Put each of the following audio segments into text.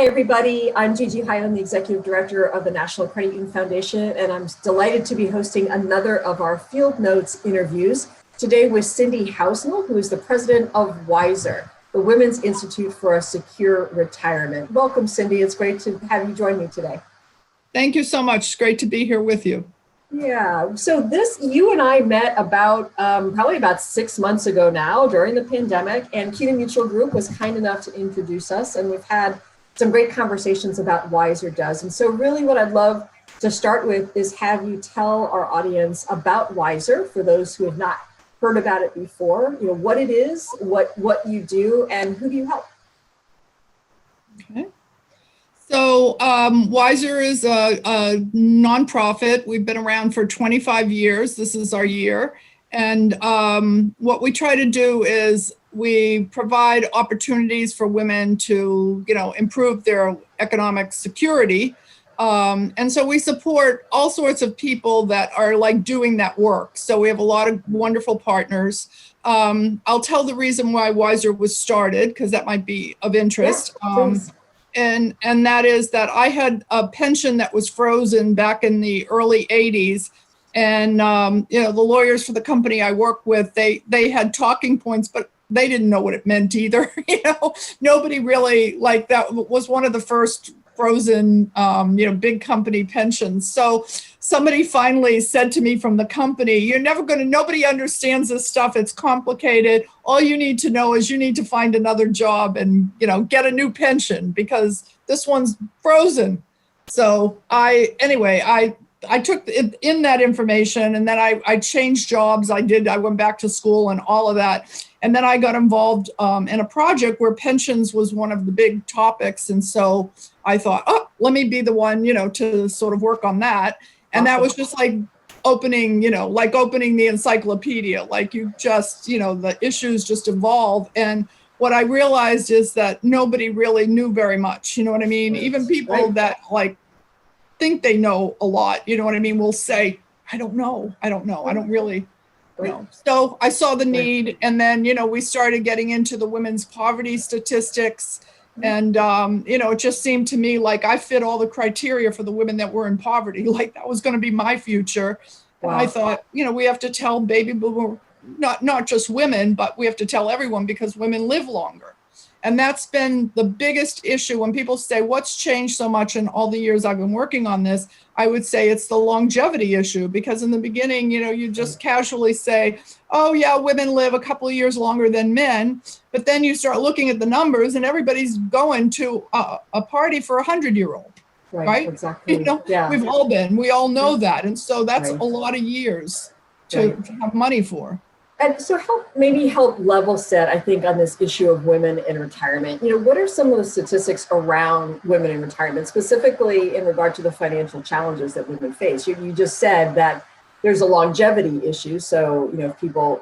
Hi, everybody. I'm Cindy Hounsell, the Executive Director of the National Credit Union Foundation, and I'm delighted to be hosting another of our Field Notes interviews today with Cindy Hounsell, who is the President of WISER, the Women's Institute for a Secure Retirement. Welcome, Cindy. It's great to have you join me today. Thank you so much. It's great to be here with you. Yeah, so you and I met probably about 6 months ago now during the pandemic, and CUNA Mutual Group was kind enough to introduce us, and we've had some great conversations about WISER does. And so really what I'd love to start with is have you tell our audience about WISER for those who have not heard about it before, what it is, what you do, and who do you help? Okay. So WISER is a nonprofit. We've been around for 25 years. This is our year. And what we try to do is we provide opportunities for women to, improve their economic security. And so we support all sorts of people that are like doing that work. So we have a lot of wonderful partners. I'll tell the reason why WISER was started, because that might be of interest. Yeah, and that is that I had a pension that was frozen back in the early 80s. And, the lawyers for the company I work with, they had talking points, but they didn't know what it meant either. Nobody really, that was one of the first frozen, big company pensions. So somebody finally said to me from the company, nobody understands this stuff. It's complicated. All you need to know is you need to find another job and, get a new pension because this one's frozen. So I took in that information, and then I changed jobs. I went back to school and all of that. And then I got involved in a project where pensions was one of the big topics. And so I thought, let me be the one, to sort of work on that. And that was just like opening the encyclopedia, you just, the issues just evolve. And what I realized is that nobody really knew very much. You know what I mean? Even people that think they know a lot, will say, I don't know. I don't really know. So I saw the need, and then, we started getting into the women's poverty statistics. And, it just seemed to me like I fit all the criteria for the women that were in poverty, like that was going to be my future. Wow. And I thought, we have to tell baby boomer, not just women, but we have to tell everyone because women live longer. And that's been the biggest issue. When people say, what's changed so much in all the years I've been working on this, I would say it's the longevity issue. Because in the beginning, you just casually say, oh, yeah, women live a couple of years longer than men. But then you start looking at the numbers and everybody's going to a party for a 100-year-old. Right? Exactly. We've all been. We all know that. And so that's a lot of years to have money for. And so help level set, I think, on this issue of women in retirement. What are some of the statistics around women in retirement, specifically in regard to the financial challenges that women face? You just said that there's a longevity issue. So,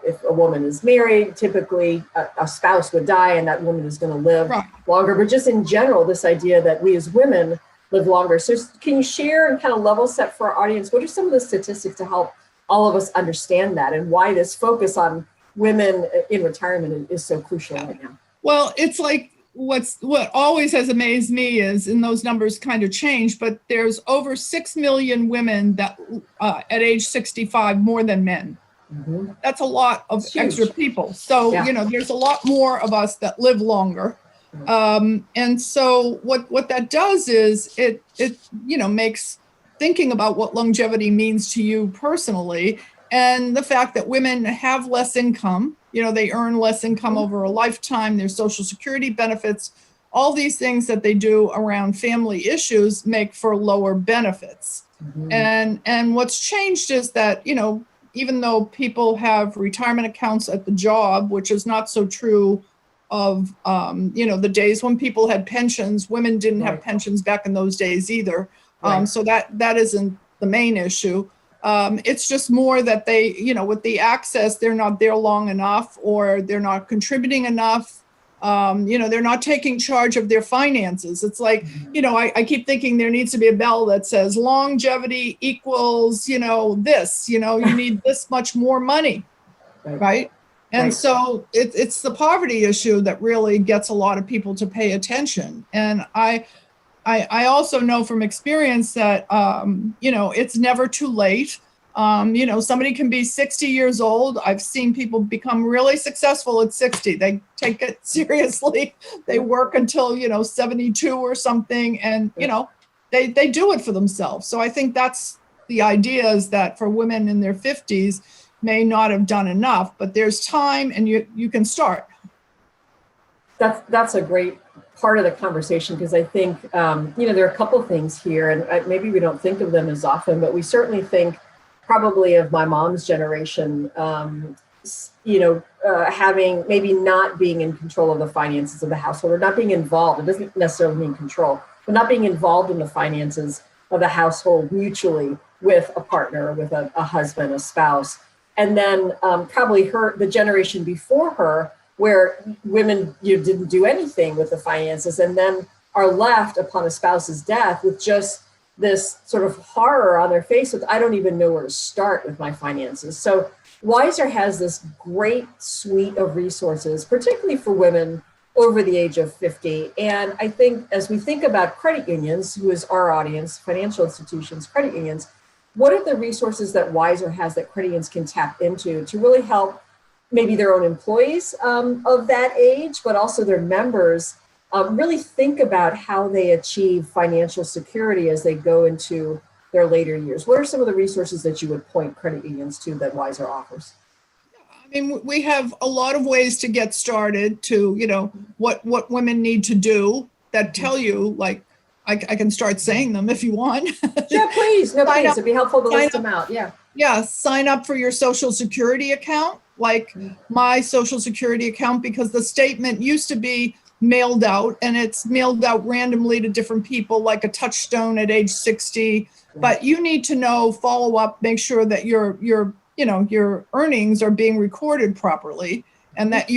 if a woman is married, typically a spouse would die and that woman is going to live longer. But just in general, this idea that we as women live longer. So can you share and kind of level set for our audience? What are some of the statistics to help all of us understand that and why this focus on women in retirement is so crucial right now? Well, it's like what always has amazed me is, and those numbers kind of change, but there's over 6 million women that at age 65 more than men. Mm-hmm. That's a lot of extra people. So, there's a lot more of us that live longer. And so what that does is it makes thinking about what longevity means to you personally, and the fact that women have less income, they earn less income over a lifetime, their Social Security benefits, all these things that they do around family issues make for lower benefits. Mm-hmm. And what's changed is that, even though people have retirement accounts at the job, which is not so true of, the days when people had pensions, women didn't have pensions back in those days either. So that isn't the main issue. It's just more that they, with the access, they're not there long enough, or they're not contributing enough. They're not taking charge of their finances. It's like, I keep thinking there needs to be a bell that says longevity equals, this, you need this much more money, right? And so it's the poverty issue that really gets a lot of people to pay attention. And I I also know from experience that, it's never too late. Somebody can be 60 years old. I've seen people become really successful at 60. They take it seriously. They work until, 72 or something. And, they do it for themselves. So I think that's the idea, is that for women in their 50s may not have done enough, but there's time and you can start. That's a great part of the conversation, because I think, there are a couple things here, and maybe we don't think of them as often, but we certainly think probably of my mom's generation, having maybe not being in control of the finances of the household, or not being involved. It doesn't necessarily mean control, but not being involved in the finances of the household mutually with a partner, with a husband, a spouse. And then probably the generation before her, where women didn't do anything with the finances, and then are left upon a spouse's death with just this sort of horror on their face with, I don't even know where to start with my finances. So Wiser has this great suite of resources, particularly for women over the age of 50. And I think as we think about credit unions, who is our audience, financial institutions, credit unions, what are the resources that Wiser has that credit unions can tap into to really help maybe their own employees of that age, but also their members really think about how they achieve financial security as they go into their later years? What are some of the resources that you would point credit unions to that Wiser offers? I mean, we have a lot of ways to get started to, what women need to do that tell you, like, I can start saying them if you want. Yeah, please. No, please. It'd be helpful to list them out. Yeah. Yeah. Sign up for your Social Security account, like my Social Security account, because the statement used to be mailed out, and it's mailed out randomly to different people, like a touchstone at age 60. But you need to follow up, make sure that your earnings are being recorded properly, and that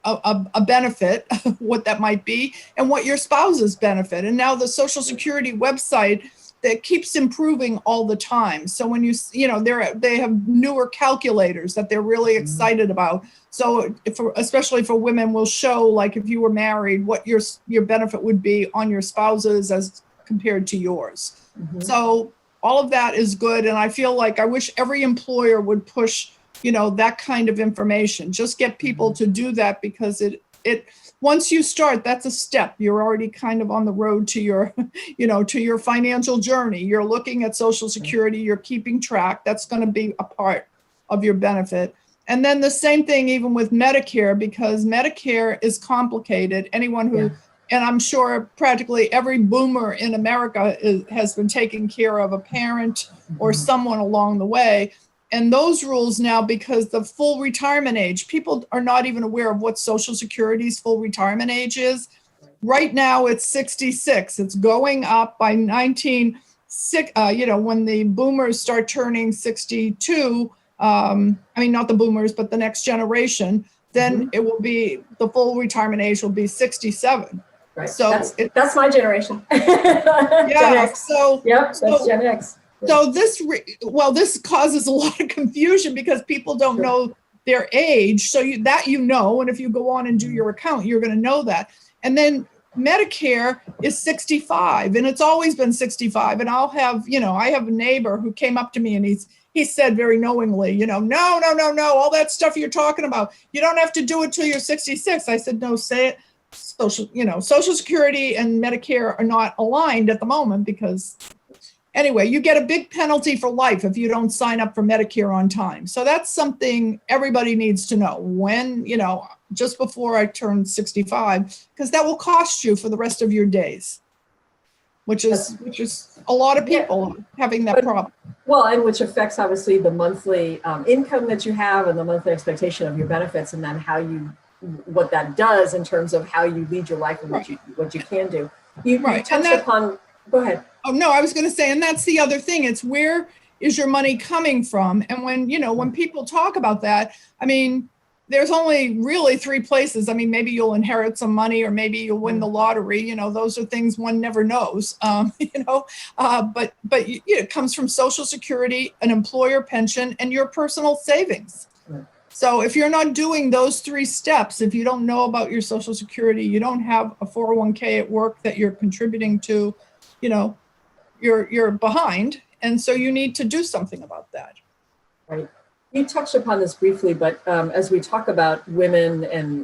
a benefit, what that might be, and what your spouse's benefit. And now the Social Security website that keeps improving all the time. So when they have newer calculators that they're really excited about. So especially for women, will show, like, if you were married, what your benefit would be on your spouse's as compared to yours. Mm-hmm. So all of that is good. And I feel like I wish every employer would push that kind of information. Just get people to do that, because it once you start, that's a step. You're already kind of on the road to your, to your financial journey. You're looking at Social Security, you're keeping track. That's going to be a part of your benefit. And then the same thing even with Medicare, because Medicare is complicated. Anyone who, and I'm sure practically every boomer in America has been taking care of a parent or someone along the way. And those rules now, because the full retirement age, people are not even aware of what Social Security's full retirement age is. Right now, it's 66. It's going up by when the boomers start turning 62. Not the boomers, but the next generation. Then it will be, the full retirement age will be 67. Right. So that's my generation. Yeah. Gen X. That's Gen X. So this causes a lot of confusion, because people don't know their age. So and if you go on and do your account, you're going to know that. And then Medicare is 65, and it's always been 65. And I'll have, I have a neighbor who came up to me, and he said very knowingly, no, all that stuff you're talking about, you don't have to do it till you're 66. I said, no, say it. Social Security and Medicare are not aligned at the moment, because anyway, you get a big penalty for life if you don't sign up for Medicare on time. So that's something everybody needs to know when, just before I turn 65, because that will cost you for the rest of your days, which is a lot of people having that problem. Well, and which affects obviously the monthly income that you have and the monthly expectation of your benefits, and then what that does in terms of how you lead your life and what you can do. You touched upon. Go ahead. Oh, no, I was going to say, and that's the other thing. It's where is your money coming from? And when people talk about that, there's only really three places. Maybe you'll inherit some money, or maybe you'll win the lottery. Those are things one never knows. But it comes from Social Security, an employer pension, and your personal savings. So if you're not doing those 3 steps, if you don't know about your Social Security, you don't have a 401k at work that you're contributing to, you know, you're behind. And so you need to do something about that. Right. You touched upon this briefly, but as we talk about women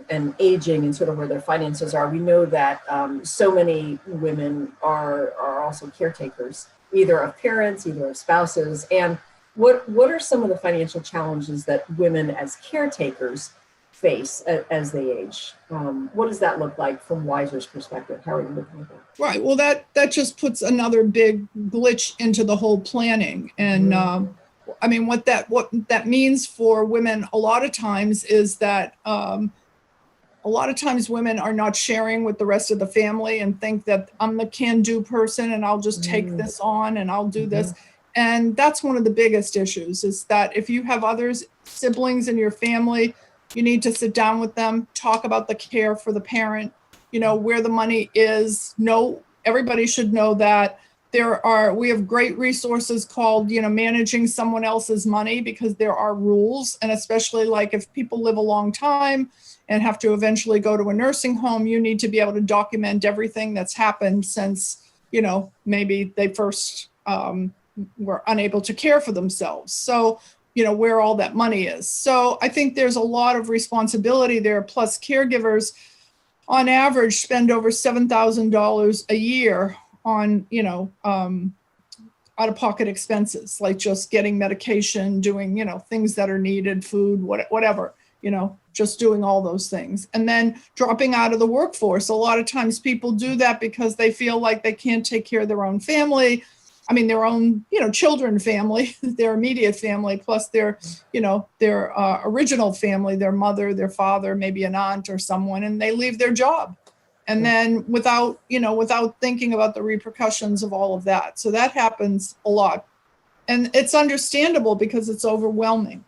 and aging and sort of where their finances are, we know that so many women are also caretakers, either of parents, either of spouses. And what are some of the financial challenges that women as caretakers face as they age? What does that look like from Wiser's perspective? How are you looking at that? Right. Well, that just puts another big glitch into the whole planning. And I mean, what that means for women a lot of times is that a lot of times women are not sharing with the rest of the family and think that I'm the can-do person and I'll just take this on and I'll do this. And that's one of the biggest issues, is that if you have siblings in your family, you need to sit down with them, talk about the care for the parent, you know, where the money is. Everybody should know that we have great resources called, you know, managing someone else's money, because there are rules. And especially like if people live a long time and have to eventually go to a nursing home, you need to be able to document everything that's happened since, you know, maybe they first were unable to care for themselves. So, you know, where all that money is. So I think there's a lot of responsibility there. Plus, caregivers on average spend over $7,000 a year on, you know, out-of-pocket expenses, like just getting medication, doing, you know, things that are needed, food, whatever, you know, just doing all those things. And then dropping out of the workforce. A lot of times people do that because they feel like they can't take care of their own family. I mean, their own, you know, children family, their immediate family, plus their, you know, their original family, their mother, their father, maybe an aunt or someone, and they leave their job. And then without thinking about the repercussions of all of that. So that happens a lot. And it's understandable because it's overwhelming,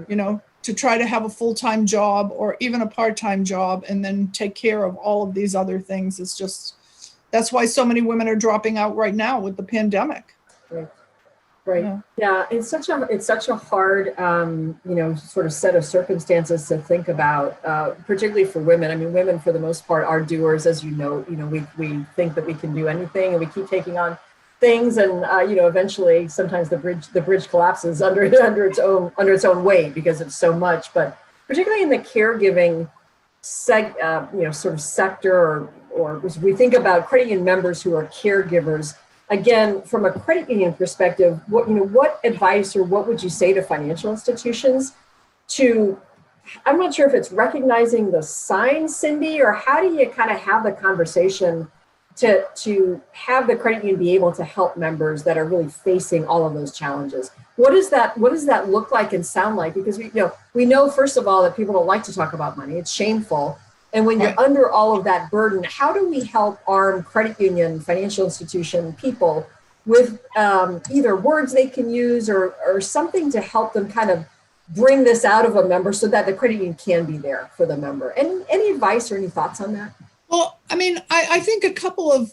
you know, to try to have a full-time job or even a part-time job and then take care of all of these other things. It's just, that's why so many women are dropping out right now with the pandemic. Right. Yeah. It's such a hard, you know, sort of set of circumstances to think about, particularly for women. I mean, women for the most part are doers, as you know, we think that we can do anything and we keep taking on things. And, you know, eventually sometimes the bridge collapses under its own weight because it's so much. But particularly in the caregiving sort of sector, or as we think about credit union members who are caregivers, again, from a credit union perspective, what advice or what would you say to financial institutions I'm not sure if it's recognizing the signs, Cindy, or how do you kind of have the conversation to have the credit union be able to help members that are really facing all of those challenges? What does that look like and sound like? Because we know, first of all, that people don't like to talk about money. It's shameful. And when you're under all of that burden, how do we help arm credit union, financial institution people with either words they can use or something to help them kind of bring this out of a member so that the credit union can be there for the member? Any advice or any thoughts on that? Well, I mean, I think a couple of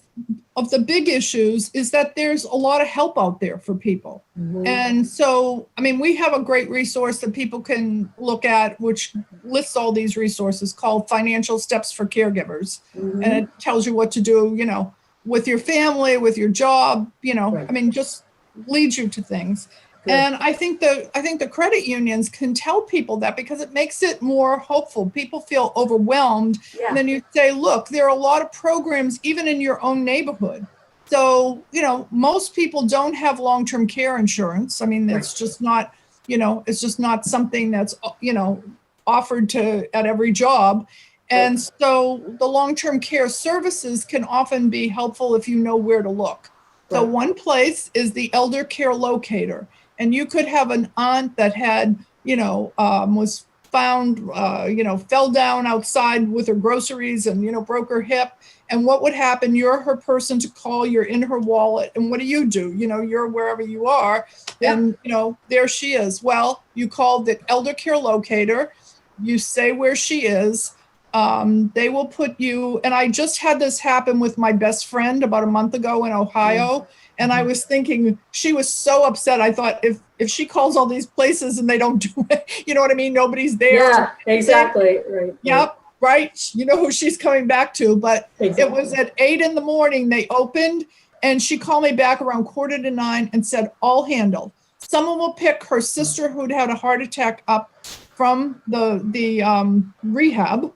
the big issues is that there's a lot of help out there for people. And so, I mean, we have a great resource that people can look at, which lists all these resources, called Financial Steps for Caregivers. And it tells you what to do, you know, with your family, with your job, you know, I mean, just leads you to things. And I think the credit unions can tell people that because it makes it more hopeful. People feel overwhelmed. And then you say, look, there are a lot of programs even in your own neighborhood. So, you know, most people don't have long-term care insurance. I mean, it's just not, you know, it's just not something that's, you know, offered at every job. And so the long-term care services can often be helpful if you know where to look. So one place is the Elder Care Locator. And you could have an aunt that had, you know, was found, you know, fell down outside with her groceries and, you know, broke her hip. And what would happen? You're her person to call. You're in her wallet. And what do? You know, you're wherever you are. And, you know, there she is. Well, you call the Elder Care Locator. You say where she is. They will put you, and I just had this happen with my best friend about a month ago in Ohio. And I was thinking, she was so upset. I thought, if she calls all these places and they don't do it, you know what I mean? Nobody's there. Yeah, exactly. Right. Yep. Right. You know who she's coming back to, but Exactly. It was at 8 a.m. they opened, and she called me back around 8:45 and said, all handled. Someone will pick her sister who'd had a heart attack up from the rehab,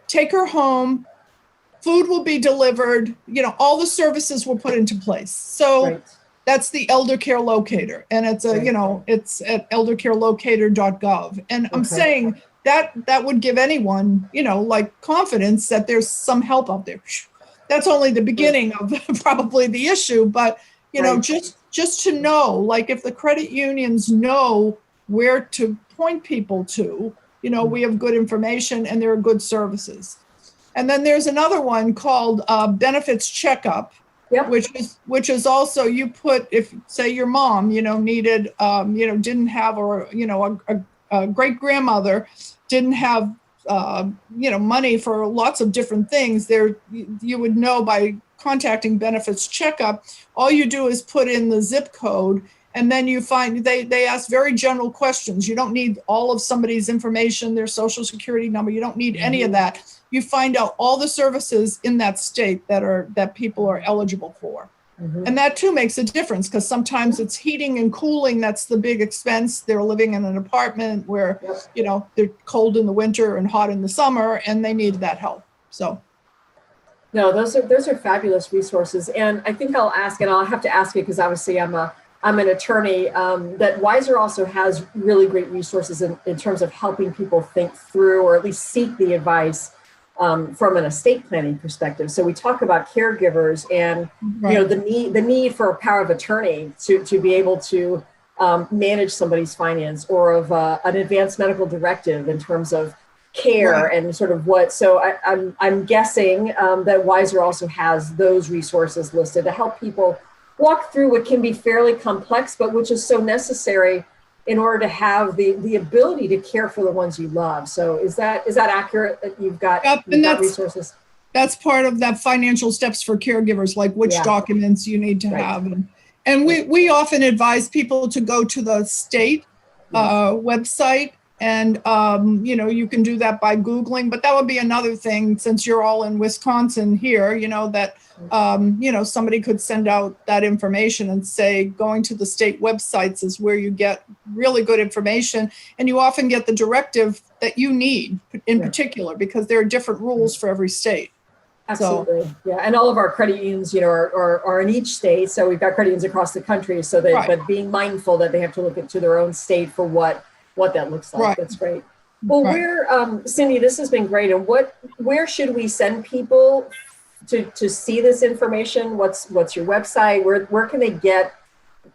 take her home. Food will be delivered. You know, all the services were put into place. So that's the elder care locator, and it's it's at eldercarelocator.gov. And I'm saying that would give anyone, like, confidence that there's some help out there. That's only the beginning of probably the issue, but just to know, like, if the credit unions know where to point people to, we have good information and there are good services. And then there's another one called Benefits Checkup, which is also, you put, if say your mom, needed, didn't have, or, a great grandmother didn't have, money for lots of different things, there, you would know by contacting Benefits Checkup. All you do is put in the zip code, and then you find they ask very general questions. You don't need all of somebody's information, their social security number. You don't need any of that. You find out all the services in that state that people are eligible for. And that too makes a difference, because sometimes it's heating and cooling. That's the big expense. They're living in an apartment where, they're cold in the winter and hot in the summer, and they need that help. So. No, those are fabulous resources. And I think I'll ask, and I'll have to ask it because obviously I'm an attorney, that Wiser also has really great resources in terms of helping people think through, or at least seek the advice from an estate planning perspective. So we talk about caregivers and the need for a power of attorney to be able to manage somebody's finance, or of an advanced medical directive in terms of care and sort of what. So I'm guessing that Wiser also has those resources listed to help people walk through what can be fairly complex, but which is so necessary in order to have the ability to care for the ones you love. So is that accurate, that you've got resources? That's part of that financial steps for caregivers, like which documents you need to have. And we often advise people to go to the state website, and you can do that by Googling, but that would be another thing, since you're all in Wisconsin here, that somebody could send out that information and say, going to the state websites is where you get really good information. And you often get the directive that you need in particular, because there are different rules for every state. Absolutely. So, and all of our credit unions, are in each state. So we've got credit unions across the country. So that, but being mindful that they have to look into their own state for what that looks like. That's great. Well, Cindy, this has been great. And where should we send people to see this information? What's your website? Where can they get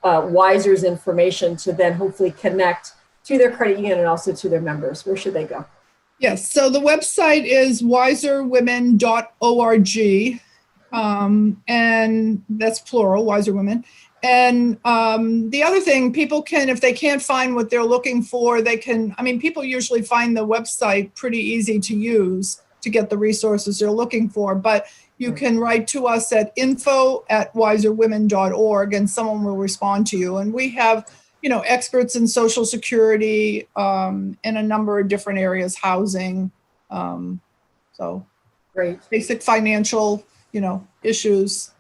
Wiser's information to then hopefully connect to their credit union and also to their members? Where should they go? Yes. So the website is wiserwomen.org. And that's plural, Wiser Women. And the other thing, people can, if they can't find what they're looking for, people usually find the website pretty easy to use to get the resources they're looking for. But you can write to us at info@wiserwomen.org, and someone will respond to you. And we have, experts in Social Security in a number of different areas, housing. So great. Basic financial, issues.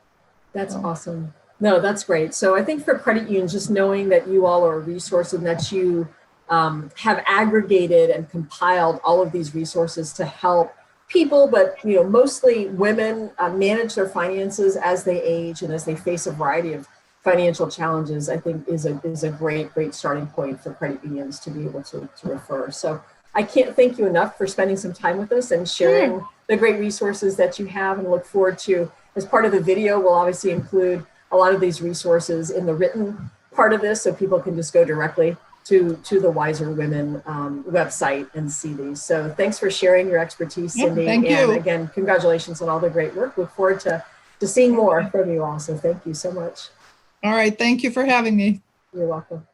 That's awesome. No, that's great. So I think for credit unions, just knowing that you all are a resource and that you have aggregated and compiled all of these resources to help people, but mostly women manage their finances as they age and as they face a variety of financial challenges, I think is a great starting point for credit unions to be able to refer. So I can't thank you enough for spending some time with us and sharing the great resources that you have, and look forward to, as part of the video, we'll obviously include a lot of these resources in the written part of this, so people can just go directly to the Wiser Women website and see these. So thanks for sharing your expertise, Cindy. Thank you. And again, congratulations on all the great work. Look forward to seeing more from you all. So thank you so much. All right. Thank you for having me. You're welcome.